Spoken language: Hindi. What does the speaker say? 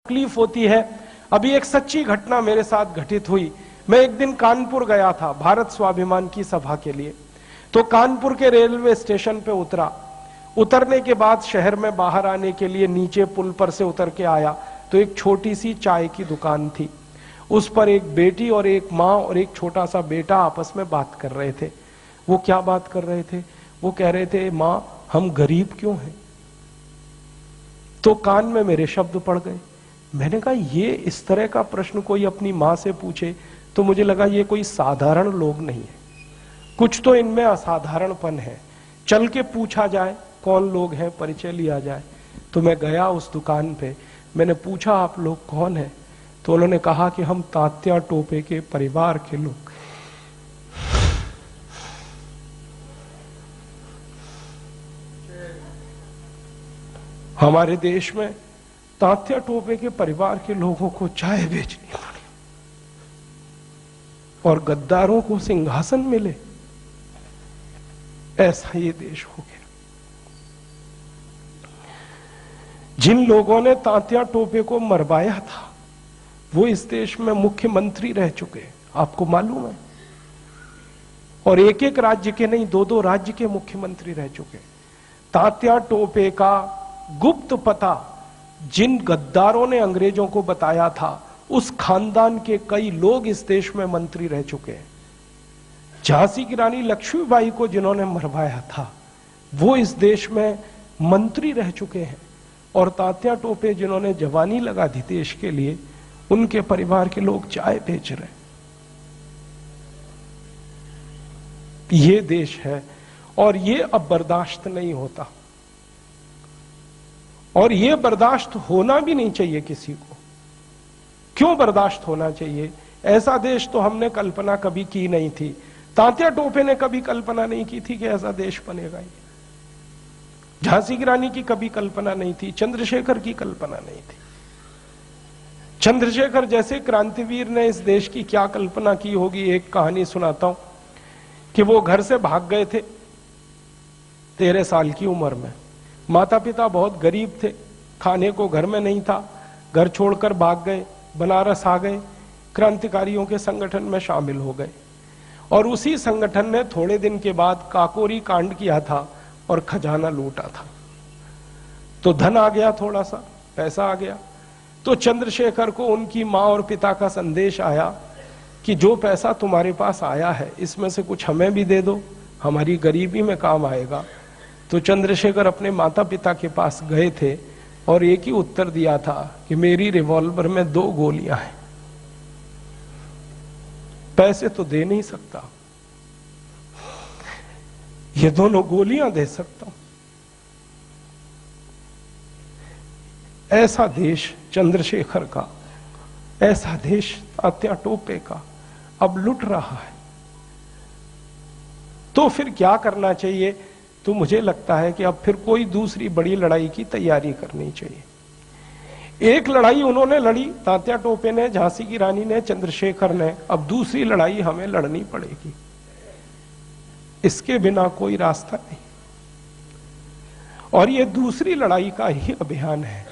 तकलीफ होती है। अभी एक सच्ची घटना मेरे साथ घटित हुई। मैं एक दिन कानपुर गया था भारत स्वाभिमान की सभा के लिए। तो कानपुर के रेलवे स्टेशन पे उतरा। उतरने के बाद शहर में बाहर आने के लिए नीचे पुल पर से उतर के आया तो एक छोटी सी चाय की दुकान थी। उस पर एक बेटी और एक माँ और एक छोटा सा बेटा आपस में बात कर रहे थे। वो क्या बात कर रहे थे? वो कह रहे थे, माँ हम गरीब क्यों हैं? तो कान में मेरे शब्द पड़ गए। मैंने कहा ये इस तरह का प्रश्न कोई अपनी माँ से पूछे तो मुझे लगा ये कोई साधारण लोग नहीं है, कुछ तो इनमें असाधारणपन है। चल के पूछा जाए कौन लोग हैं, परिचय लिया जाए। तो मैं गया उस दुकान पे, मैंने पूछा आप लोग कौन हैं? तो उन्होंने कहा कि हम तात्या टोपे के परिवार के लोग। हमारे देश में तात्या टोपे के परिवार के लोगों को चाय बेचनी पड़ी और गद्दारों को सिंहासन मिले, ऐसा ये देश हो गया। जिन लोगों ने तात्या टोपे को मरवाया था वो इस देश में मुख्यमंत्री रह चुके, आपको मालूम है? और एक एक राज्य के नहीं, दो दो राज्य के मुख्यमंत्री रह चुके। तात्या टोपे का गुप्त पता जिन गद्दारों ने अंग्रेजों को बताया था, उस खानदान के कई लोग इस देश में मंत्री रह चुके हैं। झांसी की रानी लक्ष्मीबाई को जिन्होंने मरवाया था वो इस देश में मंत्री रह चुके हैं। और तात्या टोपे जिन्होंने जवानी लगा दी देश के लिए, उनके परिवार के लोग चाय बेच रहे। ये देश है और ये अब बर्दाश्त नहीं होता और ये बर्दाश्त होना भी नहीं चाहिए किसी को। क्यों बर्दाश्त होना चाहिए? ऐसा देश तो हमने कल्पना कभी की नहीं थी। तात्या टोपे ने कभी कल्पना नहीं की थी कि ऐसा देश बनेगा। ये झांसी की रानी की कभी कल्पना नहीं थी, चंद्रशेखर की कल्पना नहीं थी। चंद्रशेखर जैसे क्रांतिवीर ने इस देश की क्या कल्पना की होगी। एक कहानी सुनाता हूं कि वो घर से भाग गए थे 13 साल की उम्र में। माता पिता बहुत गरीब थे, खाने को घर में नहीं था, घर छोड़कर भाग गए, बनारस आ गए, क्रांतिकारियों के संगठन में शामिल हो गए। और उसी संगठन ने थोड़े दिन के बाद काकोरी कांड किया था और खजाना लूटा था। तो धन आ गया, थोड़ा सा पैसा आ गया। तो चंद्रशेखर को उनकी माँ और पिता का संदेश आया कि जो पैसा तुम्हारे पास आया है इसमें से कुछ हमें भी दे दो, हमारी गरीबी में काम आएगा। तो चंद्रशेखर अपने माता पिता के पास गए थे और एक ही उत्तर दिया था कि मेरी रिवॉल्वर में 2 गोलियां हैं, पैसे तो दे नहीं सकता, ये दोनों गोलियां दे सकता हूं। ऐसा देश चंद्रशेखर का, ऐसा देश तात्या टोपे का अब लुट रहा है। तो फिर क्या करना चाहिए? तो मुझे लगता है कि अब फिर कोई दूसरी बड़ी लड़ाई की तैयारी करनी चाहिए। एक लड़ाई उन्होंने लड़ी, तात्या टोपे ने, झांसी की रानी ने, चंद्रशेखर ने, अब दूसरी लड़ाई हमें लड़नी पड़ेगी। इसके बिना कोई रास्ता नहीं। और ये दूसरी लड़ाई का ही अभियान है।